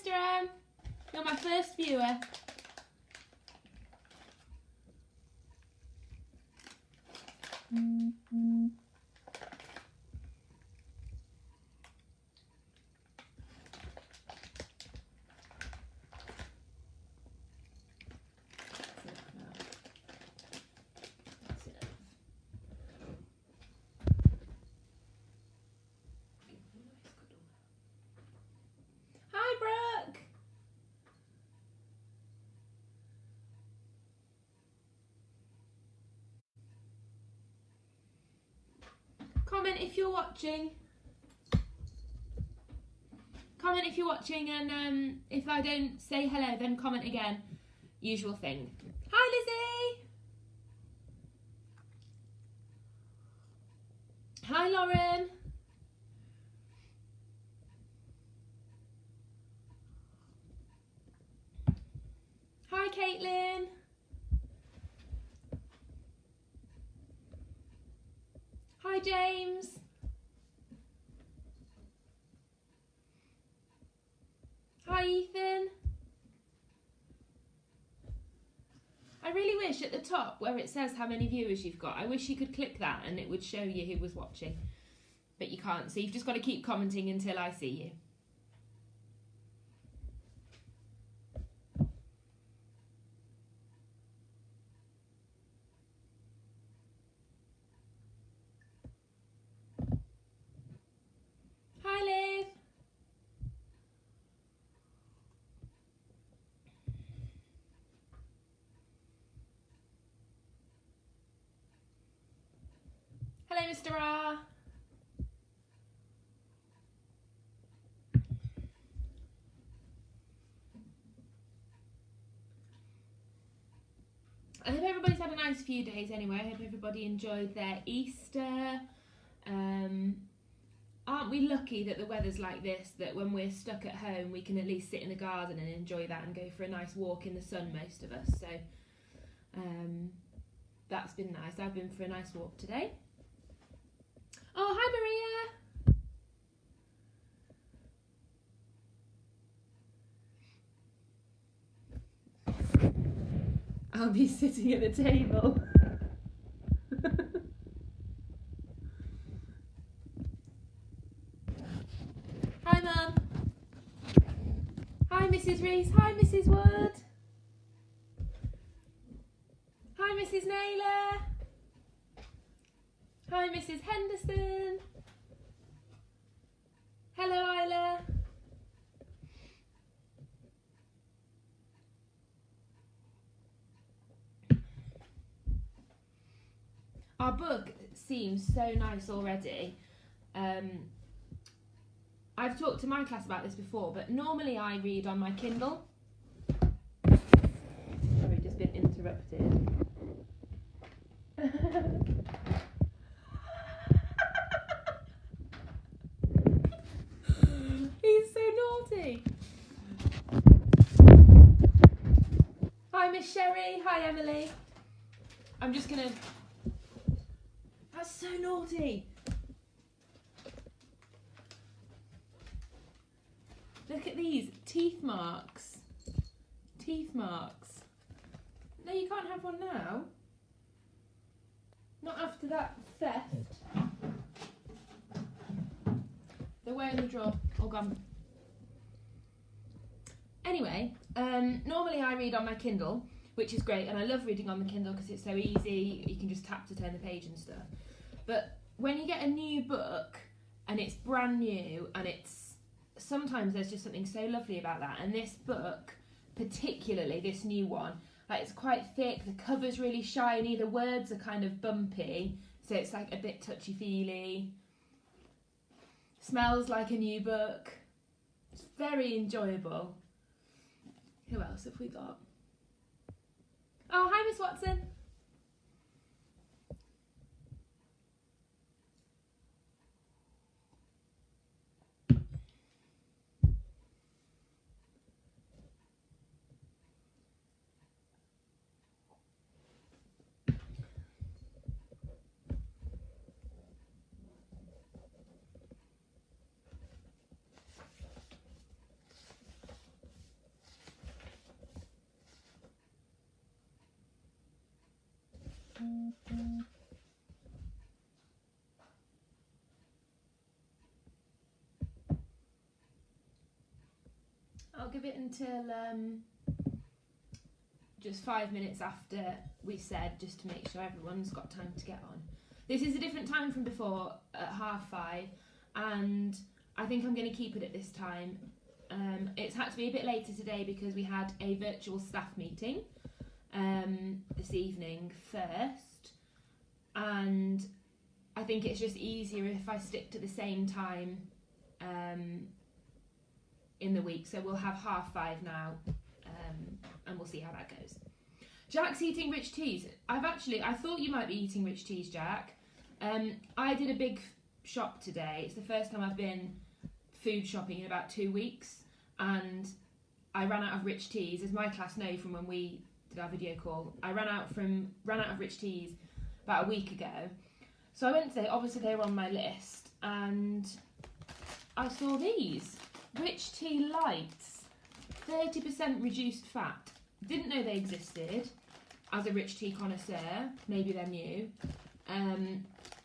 Mr. M. You're my first viewer. Hi, Brooke. Comment if you're watching. Comment if you're watching, and if I don't say hello, then comment again. Usual thing. Hi, Lizzie. Hi, Lauren. Hi, Caitlin. Hi, James. Hi, Ethan. I really wish at the top where it says how many viewers you've got, I wish you could click that and it would show you who was watching. But you can't, so you've just got to keep commenting until I see you. Hi, Liv. Hello, Mr. R. I hope everybody's had a nice few days anyway. I hope everybody enjoyed their Easter. Aren't we lucky that the weather's like this, that when we're stuck at home we can at least sit in the garden and enjoy that and go for a nice walk in the sun, most of us. So that's been nice. I've been for a nice walk today. Oh, hi Maria. I'll be sitting at the table. Hi Mum. Hi Mrs. Reese. Hi Mrs. Wood. Hi Mrs. Naylor. Hi Mrs. Henderson. Hello Isla. Our book seems so nice already. I've talked to my class about this before, but normally I read on my Kindle. Sorry, just been interrupted. He's so naughty. Hi Miss Sherry, hi Emily. I'm just gonna... That's so naughty. Look at these teeth marks. Teeth marks. No, you can't have one now. Not after that theft. They're wearing the drawer. All gone. Anyway, normally I read on my Kindle, which is great, and I love reading on the Kindle because it's so easy. You can just tap to turn the page and stuff. But when you get a new book and it's brand new, and it's sometimes there's just something so lovely about that. And this book, particularly this new one, like it's quite thick. The cover's really shiny. The words are kind of bumpy, so it's like a bit touchy-feely. Smells like a new book. It's very enjoyable. Who else have we got? Oh, hi Miss Watson. I'll give it until just 5 minutes after we said, just to make sure everyone's got time to get on. This is a different time from before at 5:30, and I think I'm going to keep it at this time. It's had to be a bit later today because we had a virtual staff meeting this evening first, and I think it's just easier if I stick to the same time in the week. So we'll have 5:30 now, and we'll see how that goes. Jack's eating rich teas. I thought you might be eating rich teas, Jack. I did a big shop today. It's the first time I've been food shopping in about 2 weeks, and I ran out of rich teas. As my class know from when we did our video call, I ran out of rich teas about a week ago. So I went today. Obviously they were on my list, and I saw these Rich Tea Lights, 30% reduced fat. Didn't know they existed. As a rich tea connoisseur, maybe they're new.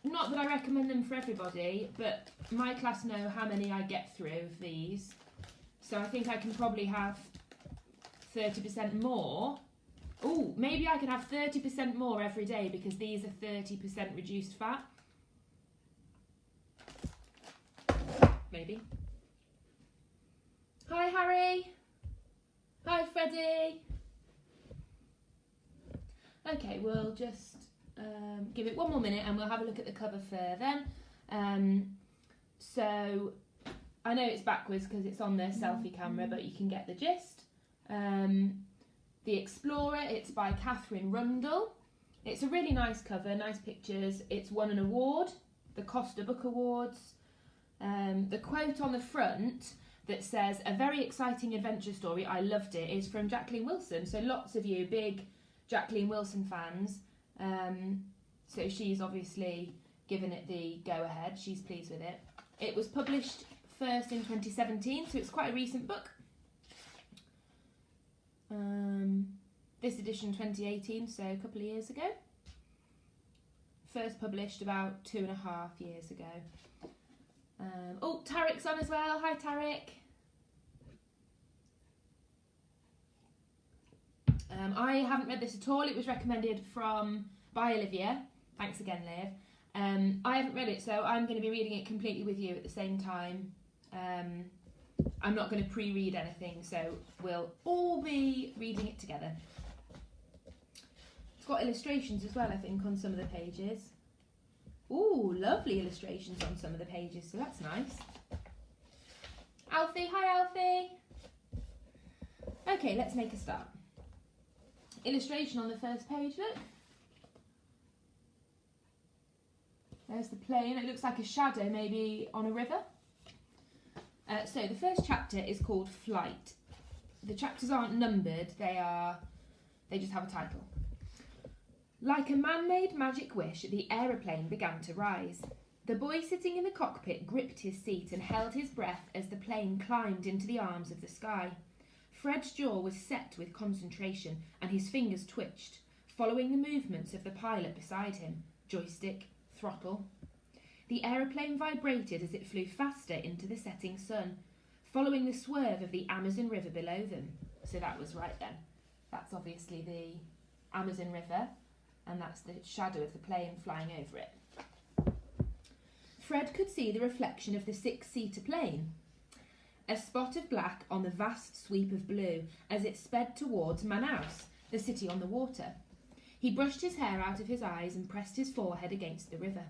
Not that I recommend them for everybody, but my class know how many I get through of these. So I think I can probably have 30% more. Oh, maybe I can have 30% more every day because these are 30% reduced fat. Maybe. Hi, Harry. Hi, Freddie. Okay, we'll just give it 1 more minute and we'll have a look at the cover further. So I know it's backwards because it's on the selfie camera, but you can get the gist. The Explorer, it's by Catherine Rundle. It's a really nice cover, nice pictures. It's won an award, the Costa Book Awards. The quote on the front that says, "A very exciting adventure story, I loved it," is from Jacqueline Wilson. So lots of you big Jacqueline Wilson fans. So she's obviously given it the go-ahead. She's pleased with it. It was published first in 2017, so it's quite a recent book. This edition 2018, so a couple of years ago. First published about 2.5 years ago. Oh, Tarek's on as well. Hi, Tarek. I haven't read this at all. It was recommended by Olivia. Thanks again, Liv. I haven't read it, so I'm going to be reading it completely with you at the same time. I'm not going to pre-read anything, so we'll all be reading it together. It's got illustrations as well, I think, on some of the pages. Ooh, lovely illustrations on some of the pages, so that's nice. Alfie, hi Alfie. Okay, let's make a start. Illustration on the first page, look. There's the plane. It looks like a shadow maybe on a river. So the first chapter is called Flight. The chapters aren't numbered, they just have a title. Like a man-made magic wish, the aeroplane began to rise. The boy sitting in the cockpit gripped his seat and held his breath as the plane climbed into the arms of the sky. Fred's jaw was set with concentration and his fingers twitched, following the movements of the pilot beside him, joystick, throttle. The aeroplane vibrated as it flew faster into the setting sun, following the swerve of the Amazon River below them. So that was right then. That's obviously the Amazon River, and that's the shadow of the plane flying over it. Fred could see the reflection of the six-seater plane, a spot of black on the vast sweep of blue as it sped towards Manaus, the city on the water. He brushed his hair out of his eyes and pressed his forehead against the river.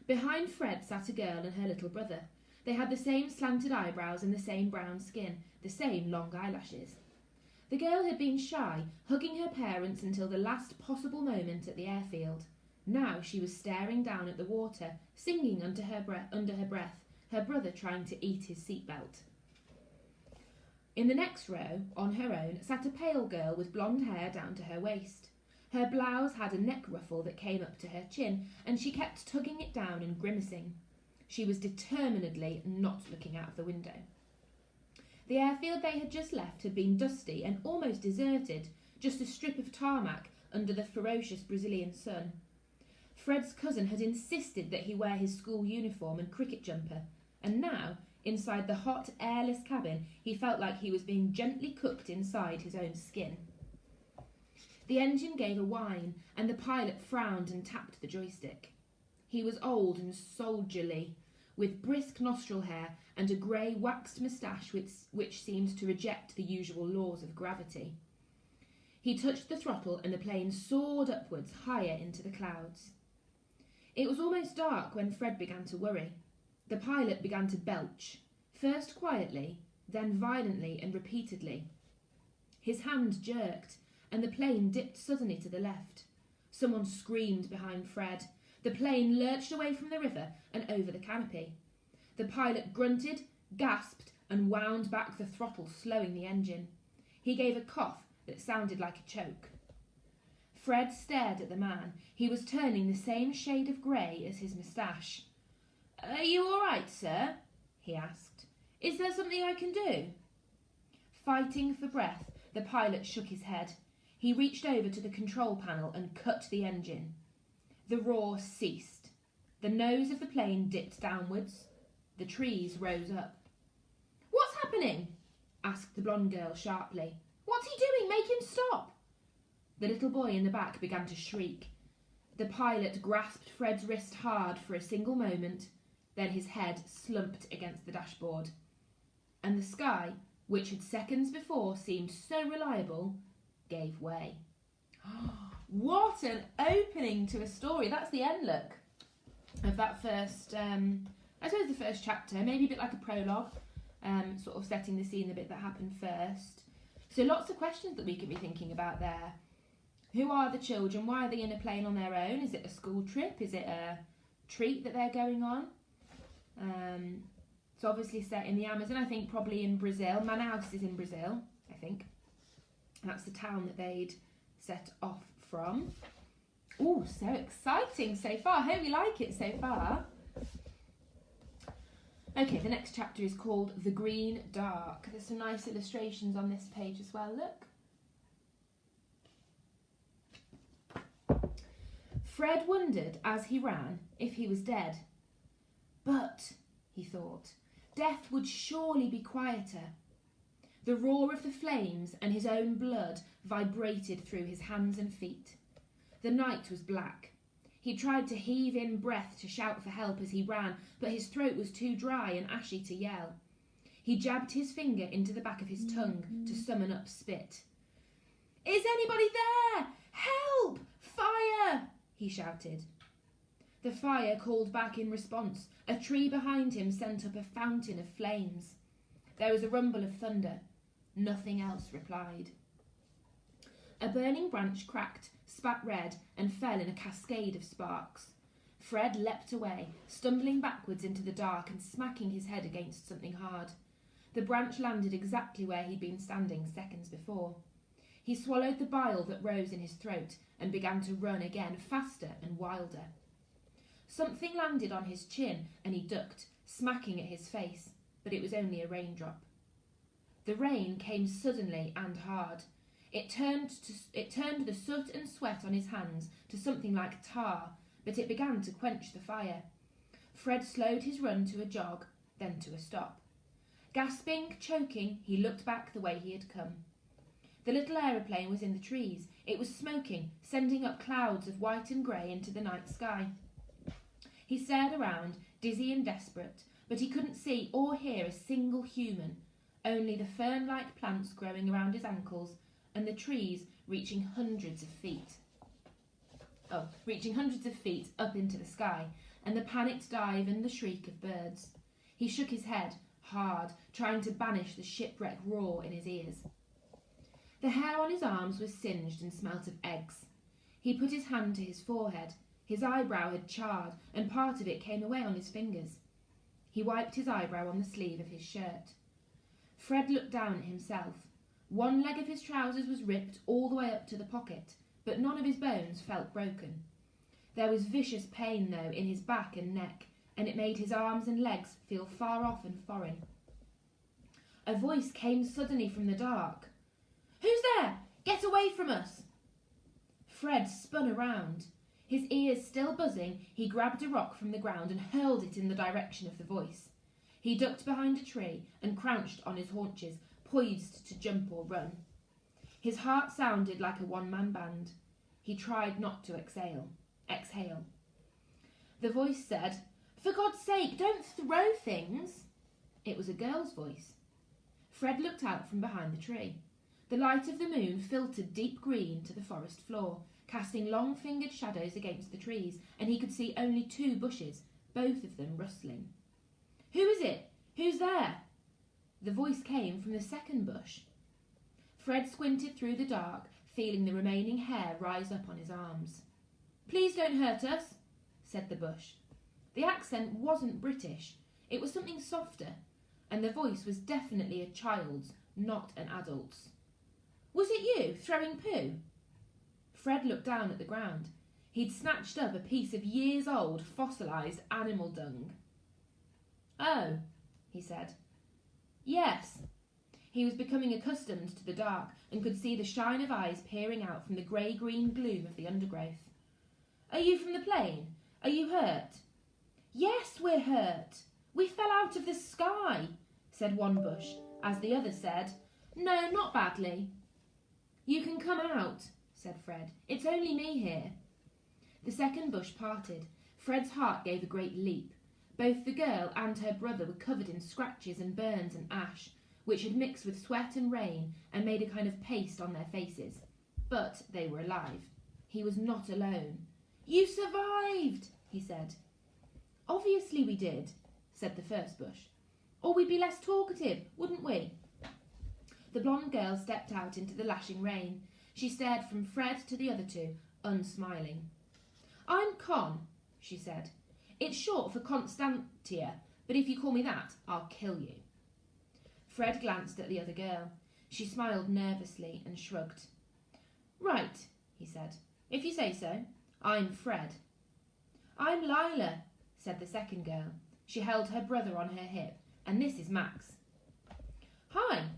Behind Fred sat a girl and her little brother. They had the same slanted eyebrows and the same brown skin, the same long eyelashes. The girl had been shy, hugging her parents until the last possible moment at the airfield. Now she was staring down at the water, singing under her breath, her brother trying to eat his seatbelt. In the next row, on her own, sat a pale girl with blonde hair down to her waist. Her blouse had a neck ruffle that came up to her chin, and she kept tugging it down and grimacing. She was determinedly not looking out of the window. The airfield they had just left had been dusty and almost deserted, just a strip of tarmac, under the ferocious Brazilian sun. Fred's cousin had insisted that he wear his school uniform and cricket jumper, and now, inside the hot, airless cabin, he felt like he was being gently cooked inside his own skin. The engine gave a whine, and the pilot frowned and tapped the joystick. He was old and soldierly, with brisk nostril hair and a grey waxed moustache which seemed to reject the usual laws of gravity. He touched the throttle and the plane soared upwards higher into the clouds. It was almost dark when Fred began to worry. The pilot began to belch, first quietly, then violently and repeatedly. His hand jerked, and the plane dipped suddenly to the left. Someone screamed behind Fred. The plane lurched away from the river and over the canopy. The pilot grunted, gasped, and wound back the throttle, slowing the engine. He gave a cough that sounded like a choke. Fred stared at the man. He was turning the same shade of grey as his moustache. "Are you all right, sir?" he asked. "Is there something I can do?" Fighting for breath, the pilot shook his head. He reached over to the control panel and cut the engine. The roar ceased. The nose of the plane dipped downwards. The trees rose up. "What's happening?" asked the blonde girl sharply. "What's he doing? Make him stop!" The little boy in the back began to shriek. The pilot grasped Fred's wrist hard for a single moment, then his head slumped against the dashboard. And the sky, which had seconds before seemed so reliable, gave way. What an opening to a story. That's the end, look, of that first, I suppose the first chapter, maybe a bit like a prologue, sort of setting the scene, the bit that happened first. So lots of questions that we could be thinking about there. Who are the children? Why are they in a plane on their own? Is it a school trip? Is it a treat that they're going on? It's obviously set in the Amazon, I think probably in Brazil. Manaus is in Brazil, I think. That's the town that they'd set off from. Oh, so exciting so far. I hope you like it so far. Okay, the next chapter is called The Green Dark. There's some nice illustrations on this page as well, look. Fred wondered as he ran if he was dead. But, he thought, death would surely be quieter. The roar of the flames and his own blood vibrated through his hands and feet. The night was black. He tried to heave in breath to shout for help as he ran, but his throat was too dry and ashy to yell. He jabbed his finger into the back of his tongue to summon up spit. "Is anybody there? Help! Fire!" he shouted. The fire called back in response. A tree behind him sent up a fountain of flames. There was a rumble of thunder. Nothing else replied. A burning branch cracked, spat red, and fell in a cascade of sparks. Fred leapt away, stumbling backwards into the dark and smacking his head against something hard. The branch landed exactly where he'd been standing seconds before. He swallowed the bile that rose in his throat and began to run again, faster and wilder. Something landed on his chin and he ducked, smacking at his face, but it was only a raindrop. The rain came suddenly and hard. It turned the soot and sweat on his hands to something like tar, but it began to quench the fire. Fred slowed his run to a jog, then to a stop. Gasping, choking, he looked back the way he had come. The little aeroplane was in the trees. It was smoking, sending up clouds of white and grey into the night sky. He stared around, dizzy and desperate, but he couldn't see or hear a single human, only the fern-like plants growing around his ankles and the trees reaching hundreds of feet up into the sky, and the panicked dive and the shriek of birds. He shook his head, hard, trying to banish the shipwreck roar in his ears. The hair on his arms was singed and smelt of eggs. He put his hand to his forehead. His eyebrow had charred, and part of it came away on his fingers. He wiped his eyebrow on the sleeve of his shirt. Fred looked down at himself. One leg of his trousers was ripped all the way up to the pocket, but none of his bones felt broken. There was vicious pain, though, in his back and neck, and it made his arms and legs feel far off and foreign. A voice came suddenly from the dark. "Who's there? Get away from us!" Fred spun around. His ears still buzzing, he grabbed a rock from the ground and hurled it in the direction of the voice. He ducked behind a tree and crouched on his haunches, poised to jump or run. His heart sounded like a one-man band. He tried not to exhale. The voice said, "For God's sake, don't throw things." It was a girl's voice. Fred looked out from behind the tree. The light of the moon filtered deep green to the forest floor, casting long-fingered shadows against the trees, and he could see only 2 bushes, both of them rustling. "Who is it? Who's there?" The voice came from the second bush. Fred squinted through the dark, feeling the remaining hair rise up on his arms. "Please don't hurt us," said the bush. The accent wasn't British. It was something softer, and the voice was definitely a child's, not an adult's. "Was it you, throwing poo?" Fred looked down at the ground. He'd snatched up a piece of years-old, fossilised animal dung. "Oh," he said. "Yes." He was becoming accustomed to the dark and could see the shine of eyes peering out from the grey-green gloom of the undergrowth. "Are you from the plain? Are you hurt?" "Yes, we're hurt. We fell out of the sky," said one bush, as the other said, "No, not badly." "You can come out," said Fred. "It's only me here." The second bush parted. Fred's heart gave a great leap. Both the girl and her brother were covered in scratches and burns and ash, which had mixed with sweat and rain and made a kind of paste on their faces. But they were alive. He was not alone. "You survived," he said. "Obviously we did," said the first bush. "Or we'd be less talkative, wouldn't we?" The blonde girl stepped out into the lashing rain. She stared from Fred to the other 2, unsmiling. "I'm Con," she said. "It's short for Constantia, but if you call me that, I'll kill you." Fred glanced at the other girl. She smiled nervously and shrugged. "Right," he said. "If you say so. I'm Fred." "I'm Lila," said the second girl. She held her brother on her hip. "And this is Max." "Hi."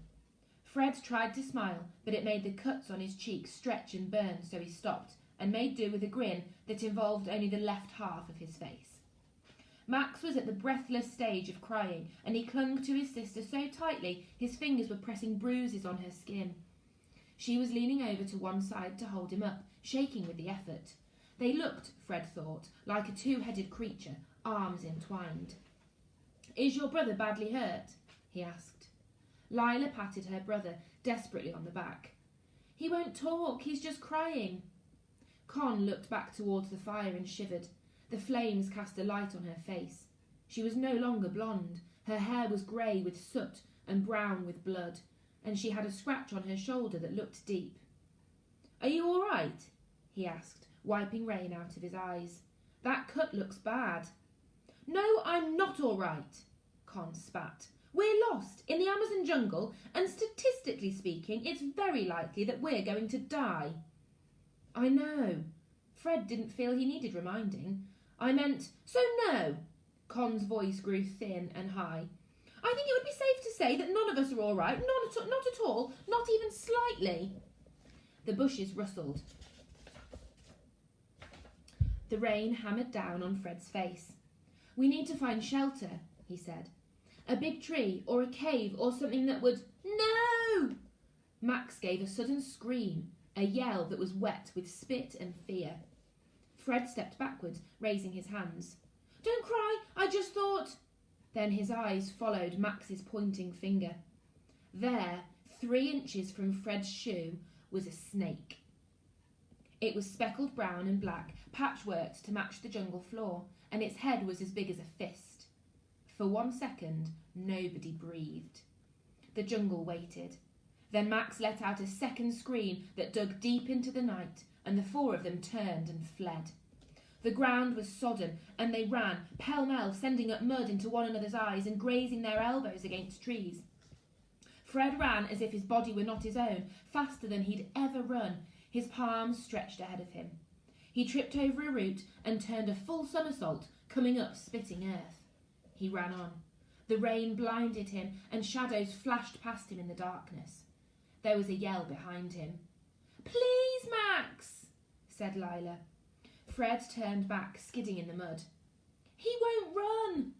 Fred tried to smile, but it made the cuts on his cheeks stretch and burn, so he stopped and made do with a grin that involved only the left half of his face. Max was at the breathless stage of crying, and he clung to his sister so tightly his fingers were pressing bruises on her skin. She was leaning over to one side to hold him up, shaking with the effort. They looked, Fred thought, like a 2-headed creature, arms entwined. "Is your brother badly hurt?" he asked. Lila patted her brother desperately on the back. "He won't talk, he's just crying." Con looked back towards the fire and shivered. The flames cast a light on her face. She was no longer blonde. Her hair was grey with soot and brown with blood, and she had a scratch on her shoulder that looked deep. "Are you all right?" he asked, wiping rain out of his eyes. "That cut looks bad." "No, I'm not all right," Con spat. "We're lost in the Amazon jungle, and statistically speaking, it's very likely that we're going to die." "I know." Fred didn't feel he needed reminding. "I meant, so no." Con's voice grew thin and high. "I think it would be safe to say that none of us are all right, not at all, not even slightly." The bushes rustled. The rain hammered down on Fred's face. "We need to find shelter," he said. "A big tree or a cave or something that would—" "No!" Max gave a sudden scream, a yell that was wet with spit and fear. Fred stepped backwards, raising his hands. "Don't cry, I just thought—" Then his eyes followed Max's pointing finger. There, 3 inches from Fred's shoe, was a snake. It was speckled brown and black, patchworked to match the jungle floor, and its head was as big as a fist. For 1 second, nobody breathed. The jungle waited. Then Max let out a second scream that dug deep into the night, and the 4 of them turned and fled. The ground was sodden, and they ran, pell-mell, sending up mud into one another's eyes and grazing their elbows against trees. Fred ran as if his body were not his own, faster than he'd ever run, his palms stretched ahead of him. He tripped over a root and turned a full somersault, coming up spitting earth. He ran on. The rain blinded him, and shadows flashed past him in the darkness. There was a yell behind him. "Please, Max," said Lila. Fred turned back, skidding in the mud. He won't run!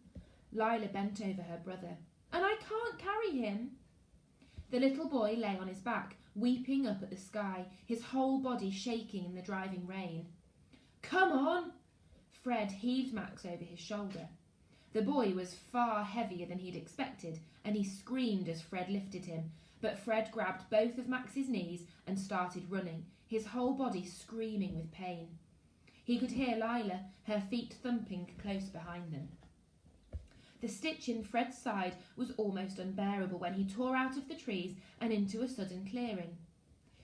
Lila bent over her brother. And I can't carry him. The little boy lay on his back, weeping up at the sky, his whole body shaking in the driving rain. Come on! Fred heaved Max over his shoulder. The boy was far heavier than he'd expected, and he screamed as Fred lifted him, but Fred grabbed both of Max's knees and started running, his whole body screaming with pain. He could hear Lila, her feet thumping close behind them. The stitch in Fred's side was almost unbearable when he tore out of the trees and into a sudden clearing.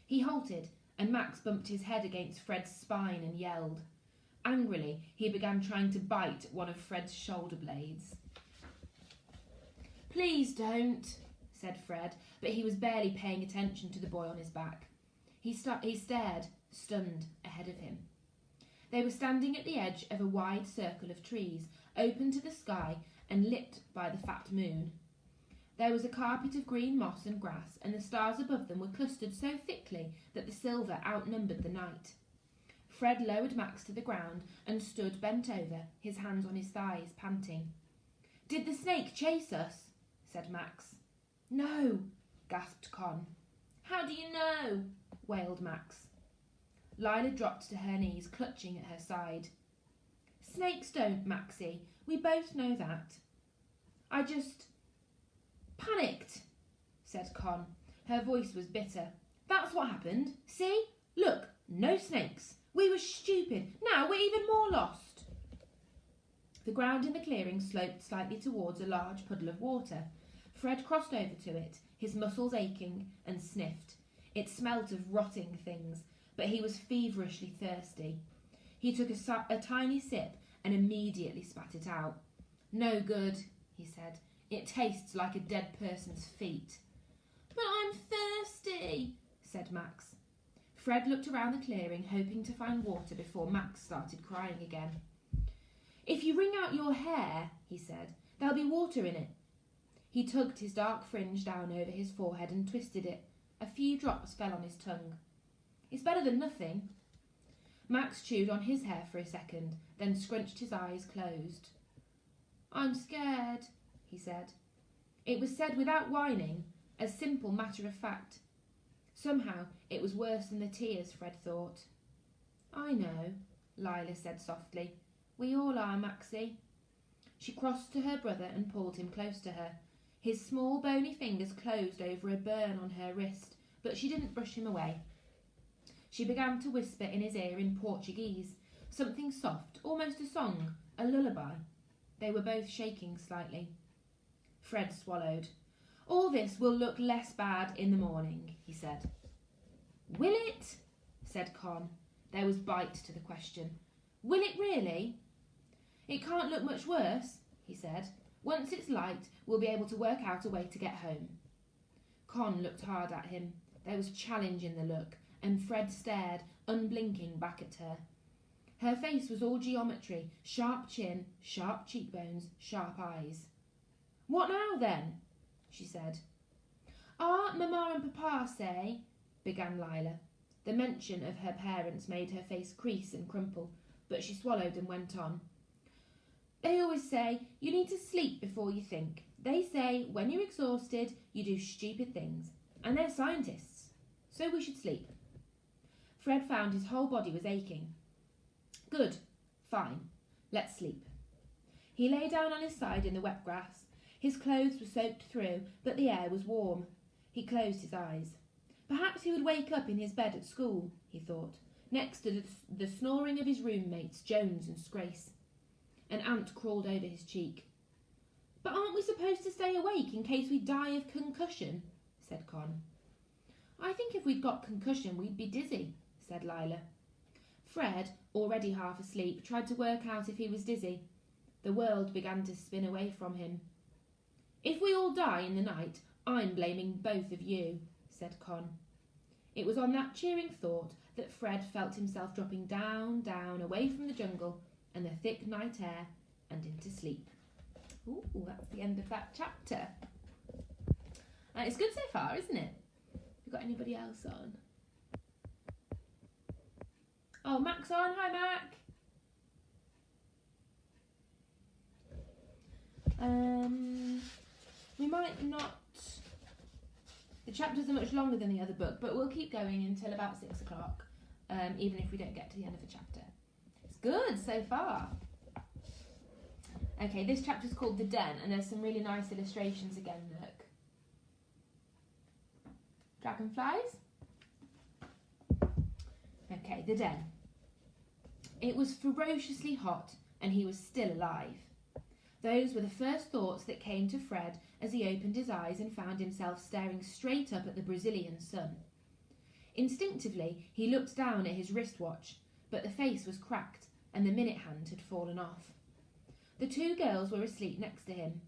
He halted, and Max bumped his head against Fred's spine and yelled. Angrily, he began trying to bite one of Fred's shoulder blades. Please don't, said Fred, but he was barely paying attention to the boy on his back. He stared, stunned, ahead of him. They were standing at the edge of a wide circle of trees, open to the sky and lit by the fat moon. There was a carpet of green moss and grass, and the stars above them were clustered so thickly that the silver outnumbered the night. Fred lowered Max to the ground and stood bent over, his hands on his thighs, panting. Did the snake chase us? Said Max. No, gasped Con. How do you know? Wailed Max. Lila dropped to her knees, clutching at her side. Snakes don't, Maxie. We both know that. I just panicked, said Con. Her voice was bitter. That's what happened. See? Look, no snakes. We were stupid. Now we're even more lost. The ground in the clearing sloped slightly towards a large puddle of water. Fred crossed over to it, his muscles aching, and sniffed. It smelt of rotting things, but he was feverishly thirsty. He took a tiny sip and immediately spat it out. No good, he said. It tastes like a dead person's feet. But I'm thirsty, said Max. Fred looked around the clearing, hoping to find water before Max started crying again. If you wring out your hair, he said, there'll be water in it. He tugged his dark fringe down over his forehead and twisted it. A few drops fell on his tongue. It's better than nothing. Max chewed on his hair for a second, then scrunched his eyes closed. I'm scared, he said. It was said without whining, a simple matter of fact. Somehow it was worse than the tears, Fred thought. I know, Lila said softly. We all are, Maxie. She crossed to her brother and pulled him close to her. His small bony fingers closed over a burn on her wrist, but she didn't brush him away. She began to whisper in his ear in Portuguese, something soft, almost a song, a lullaby. They were both shaking slightly. Fred swallowed. All this will look less bad in the morning, he said. Will it? Said Con. There was bite to the question. Will it really? It can't look much worse, he said. Once it's light, we'll be able to work out a way to get home. Con looked hard at him. There was challenge in the look, and Fred stared, unblinking, back at her. Her face was all geometry, sharp chin, sharp cheekbones, sharp eyes. What now, then? She said. Mamma and Papa say, began Lila. The mention of her parents made her face crease and crumple, but she swallowed and went on. They always say you need to sleep before you think. They say when you're exhausted, you do stupid things. And they're scientists. So we should sleep. Fred found his whole body was aching. Good. Fine. Let's sleep. He lay down on his side in the wet grass. His clothes were soaked through, but the air was warm. He closed his eyes. Perhaps he would wake up in his bed at school, he thought, next to the snoring of his roommates, Jones and Scrace. An ant crawled over his cheek. But aren't we supposed to stay awake in case we die of concussion? Said Con. I think if we'd got concussion, we'd be dizzy, said Lila. Fred, already half asleep, tried to work out if he was dizzy. The world began to spin away from him. If we all die in the night, I'm blaming both of you, said Con. It was on that cheering thought that Fred felt himself dropping down, down, away from the jungle and the thick night air and into sleep. Ooh, that's the end of that chapter. It's good so far, isn't it? Have you got anybody else on? Oh, Mac's on. Hi, Mac. We might not... The chapters are much longer than the other book, but we'll keep going until about 6 o'clock, even if we don't get to the end of the chapter. It's good so far. Okay, this chapter's called The Den, and there's some really nice illustrations again, look. Dragonflies? Okay, The Den. It was ferociously hot, and he was still alive. Those were the first thoughts that came to Fred as he opened his eyes and found himself staring straight up at the Brazilian sun. Instinctively, he looked down at his wristwatch, but the face was cracked and the minute hand had fallen off. The two girls were asleep next to him.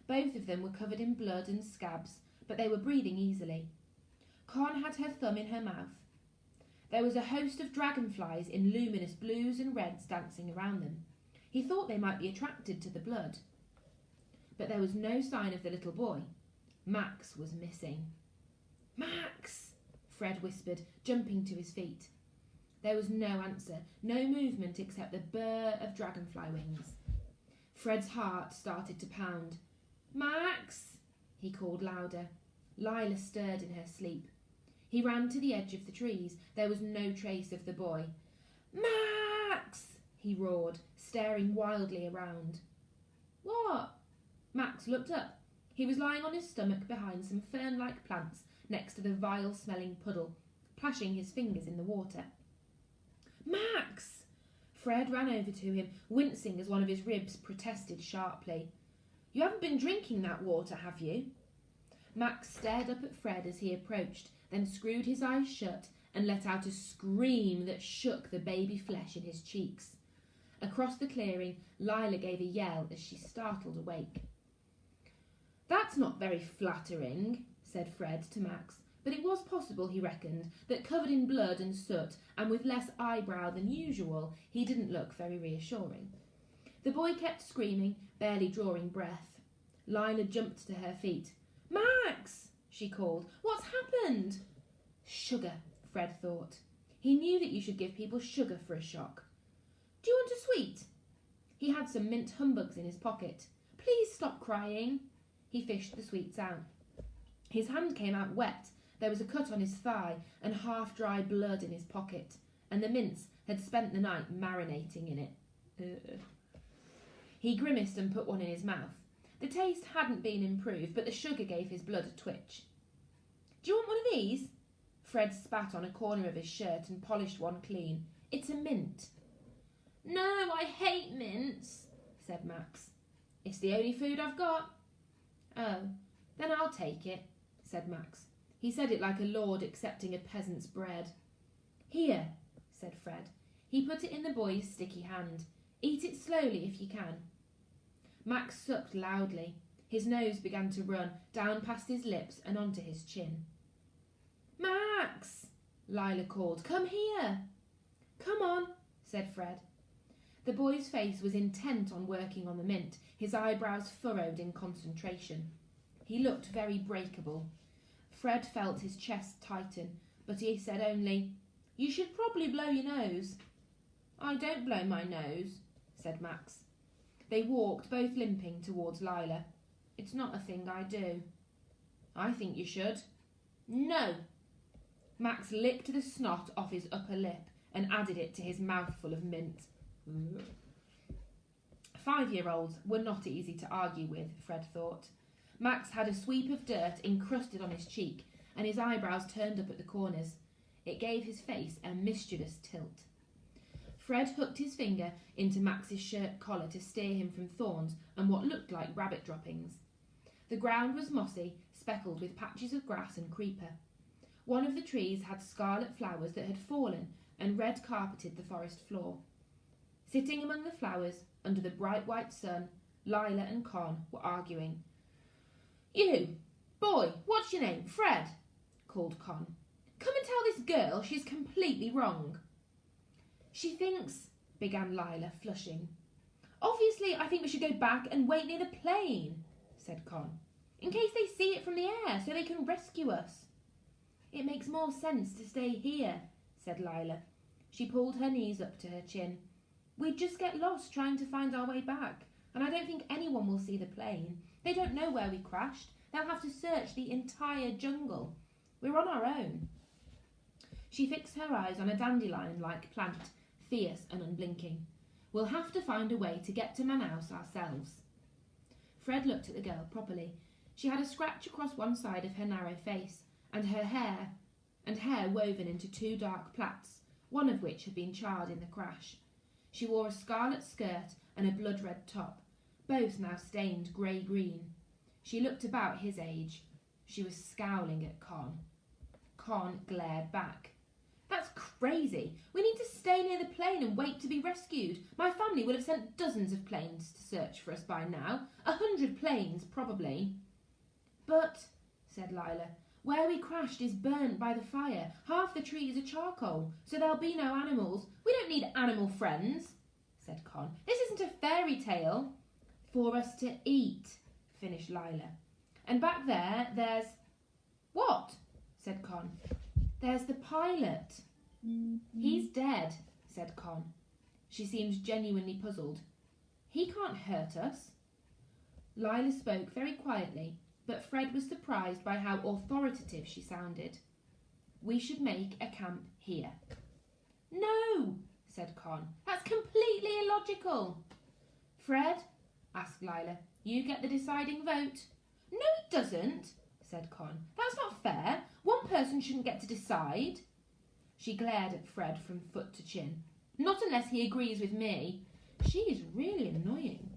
Both of them were covered in blood and scabs, but they were breathing easily. Con had her thumb in her mouth. There was a host of dragonflies in luminous blues and reds dancing around them. He thought they might be attracted to the blood. But there was no sign of the little boy. Max was missing. Max! Fred whispered, jumping to his feet. There was no answer, no movement except the burr of dragonfly wings. Fred's heart started to pound. Max! He called louder. Lila stirred in her sleep. He ran to the edge of the trees. There was no trace of the boy. Max! He roared, staring wildly around. What? Max looked up. He was lying on his stomach behind some fern-like plants next to the vile-smelling puddle, plashing his fingers in the water. Max! Fred ran over to him, wincing as one of his ribs protested sharply. You haven't been drinking that water, have you? Max stared up at Fred as he approached, then screwed his eyes shut and let out a scream that shook the baby flesh in his cheeks. Across the clearing, Lila gave a yell as she startled awake. That's not very flattering, said Fred to Max, but it was possible, he reckoned, that covered in blood and soot and with less eyebrow than usual, he didn't look very reassuring. The boy kept screaming, barely drawing breath. Lila jumped to her feet. Max! She called. What's happened? Sugar, Fred thought. He knew that you should give people sugar for a shock. Do you want a sweet? He had some mint humbugs in his pocket. Please stop crying. He fished the sweets out. His hand came out wet. There was a cut on his thigh and half-dry blood in his pocket, and the mints had spent the night marinating in it. He grimaced and put one in his mouth. The taste hadn't been improved, but the sugar gave his blood a twitch. Do you want one of these? Fred spat on a corner of his shirt and polished one clean. It's a mint. No, I hate mints, said Max. It's the only food I've got. Oh, then I'll take it, said Max. He said it like a lord accepting a peasant's bread. Here, said Fred. He put it in the boy's sticky hand. Eat it slowly if you can. Max sucked loudly. His nose began to run, down past his lips and onto his chin. Max! Lila called. Come here! Come on, said Fred. The boy's face was intent on working on the mint, his eyebrows furrowed in concentration. He looked very breakable. Fred felt his chest tighten, but he said only, You should probably blow your nose. I don't blow my nose, said Max. They walked, both limping, towards Lila. It's not a thing I do. I think you should. No. Max licked the snot off his upper lip and added it to his mouthful of mint. 5-year-olds were not easy to argue with, Fred thought. Max had a sweep of dirt encrusted on his cheek, and his eyebrows turned up at the corners. It gave his face a mischievous tilt. Fred hooked his finger into Max's shirt collar to steer him from thorns and what looked like rabbit droppings. The ground was mossy, speckled with patches of grass and creeper. One of the trees had scarlet flowers that had fallen and red carpeted the forest floor. Sitting among the flowers, under the bright white sun, Lila and Con were arguing. You, boy, what's your name? Fred, called Con. Come and tell this girl she's completely wrong. She thinks, began Lila, flushing. Obviously, I think we should go back and wait near the plane, said Con, in case they see it from the air so they can rescue us. It makes more sense to stay here, said Lila. She pulled her knees up to her chin. We'd just get lost trying to find our way back, and I don't think anyone will see the plane. They don't know where we crashed. They'll have to search the entire jungle. We're on our own. She fixed her eyes on a dandelion-like plant, fierce and unblinking. We'll have to find a way to get to Manaus ourselves. Fred looked at the girl properly. She had a scratch across one side of her narrow face, and her hair woven into 2 dark plaits, one of which had been charred in the crash. She wore a scarlet skirt and a blood-red top, both now stained grey-green. She looked about his age. She was scowling at Con. Con glared back. That's crazy. We need to stay near the plane and wait to be rescued. My family will have sent dozens of planes to search for us by now. 100 planes, probably. But, said Lila, where we crashed is burnt by the fire. Half the trees are charcoal, so there'll be no animals. We don't need animal friends, said Con. This isn't a fairy tale. For us to eat, finished Lila. And back there's... What? Said Con. There's the pilot. He's dead, said Con. She seemed genuinely puzzled. He can't hurt us. Lila spoke very quietly, but Fred was surprised by how authoritative she sounded. We should make a camp here. No, said Con. That's completely illogical. Fred, asked Lila, you get the deciding vote. No, it doesn't, said Con. That's not fair. One person shouldn't get to decide. She glared at Fred from foot to chin. Not unless he agrees with me. She is really annoying.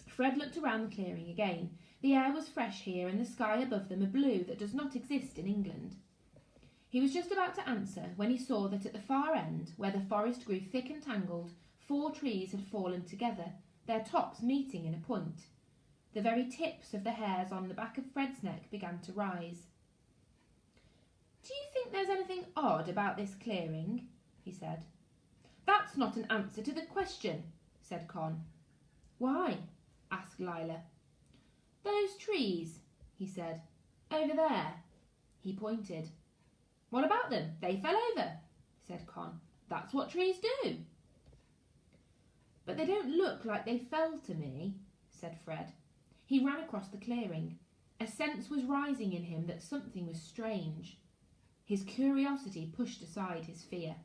Fred looked around the clearing again. The air was fresh here and the sky above them a blue that does not exist in England. He was just about to answer when he saw that at the far end, where the forest grew thick and tangled, 4 trees had fallen together, their tops meeting in a point. The very tips of the hairs on the back of Fred's neck began to rise. Do you think there's anything odd about this clearing? He said. That's not an answer to the question, said Con. Why? Asked Lila. Those trees, he said. Over there. He pointed. What about them? They fell over, said Con. That's what trees do. But they don't look like they fell to me, said Fred. He ran across the clearing. A sense was rising in him that something was strange. His curiosity pushed aside his fear.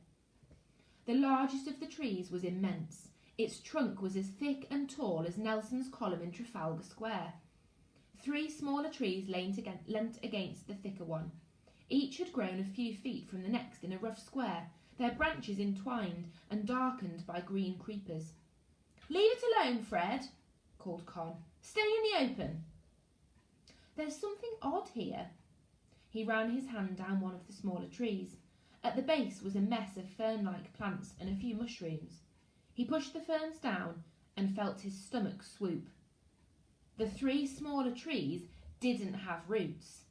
The largest of the trees was immense. Its trunk was as thick and tall as Nelson's column in Trafalgar Square. 3 smaller trees leant against the thicker one. Each had grown a few feet from the next in a rough square, their branches entwined and darkened by green creepers. Leave it alone, Fred, called Con. Stay in the open. There's something odd here. He ran his hand down one of the smaller trees. At the base was a mess of fern-like plants and a few mushrooms. He pushed the ferns down and felt his stomach swoop. The 3 smaller trees didn't have roots.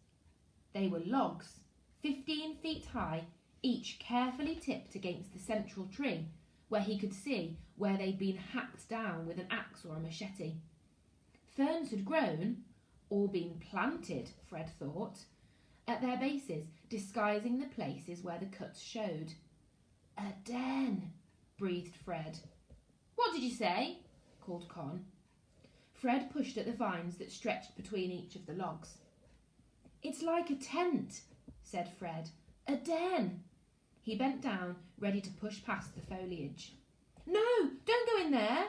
They were logs, 15 feet high, each carefully tipped against the central tree, where he could see where they'd been hacked down with an axe or a machete. Ferns had grown, or been planted, Fred thought, at their bases, disguising the places where the cuts showed. A den, breathed Fred. What did you say? Called Con. Fred pushed at the vines that stretched between each of the logs. It's like a tent, said Fred. A den. He bent down, ready to push past the foliage. No, don't go in there,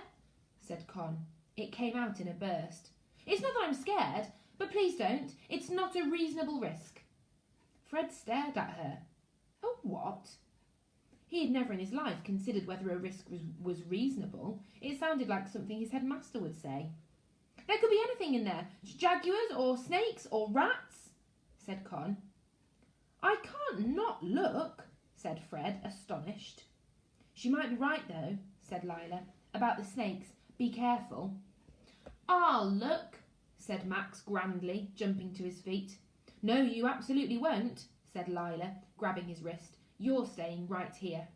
said Con. It came out in a burst. It's not that I'm scared, but please don't. It's not a reasonable risk. Fred stared at her. A what? He had never in his life considered whether a risk was reasonable. It sounded like something his headmaster would say. There could be anything in there. Jaguars or snakes or rats, said Con. I can't not look, said Fred, astonished. She might be right, though, said Lila, about the snakes. Be careful. I'll look, said Max grandly, jumping to his feet. No, you absolutely won't, said Lila, grabbing his wrist. You're staying right here.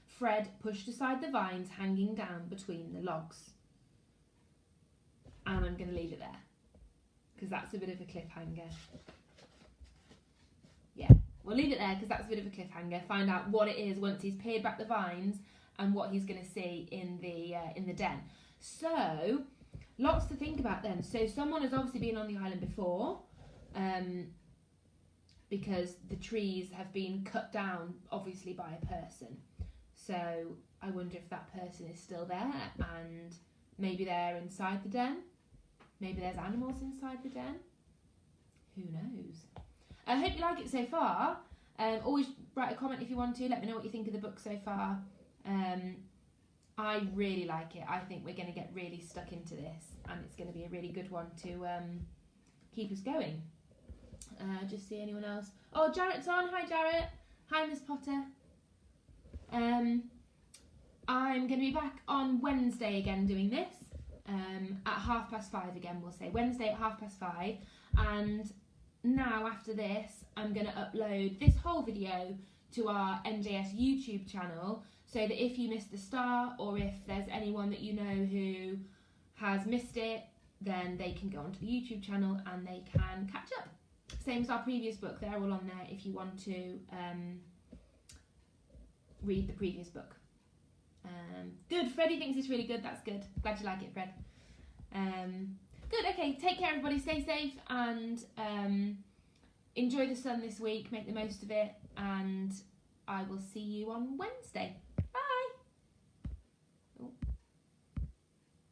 Fred pushed aside the vines hanging down between the logs. And I'm going to leave it there, because that's a bit of a cliffhanger. Yeah, we'll leave it there because that's a bit of a cliffhanger. Find out what it is once he's peeled back the vines and what he's going to see in the den. So, lots to think about then. So someone has obviously been on the island before, because the trees have been cut down, obviously, by a person. So I wonder if that person is still there, and maybe they're inside the den. Maybe there's animals inside the den. Who knows? I hope you like it so far. Always write a comment if you want to. Let me know what you think of the book so far. I really like it. I think we're going to get really stuck into this, and it's going to be a really good one to keep us going. Just see anyone else. Oh, Jarrett's on. Hi, Jarrett. Hi, Miss Potter. I'm going to be back on Wednesday again doing this. At 5:30 again, we'll say. Wednesday at 5:30. And now, after this, I'm going to upload this whole video to our NJS YouTube channel, so that if you missed the start, or if there's anyone that you know who has missed it, then they can go onto the YouTube channel and they can catch up. Same as our previous book, they're all on there if you want to read the previous book. Good, Freddie thinks it's really good, that's good. Glad you like it, Fred. Good, okay, take care everybody, stay safe, and enjoy the sun this week, make the most of it, and I will see you on Wednesday.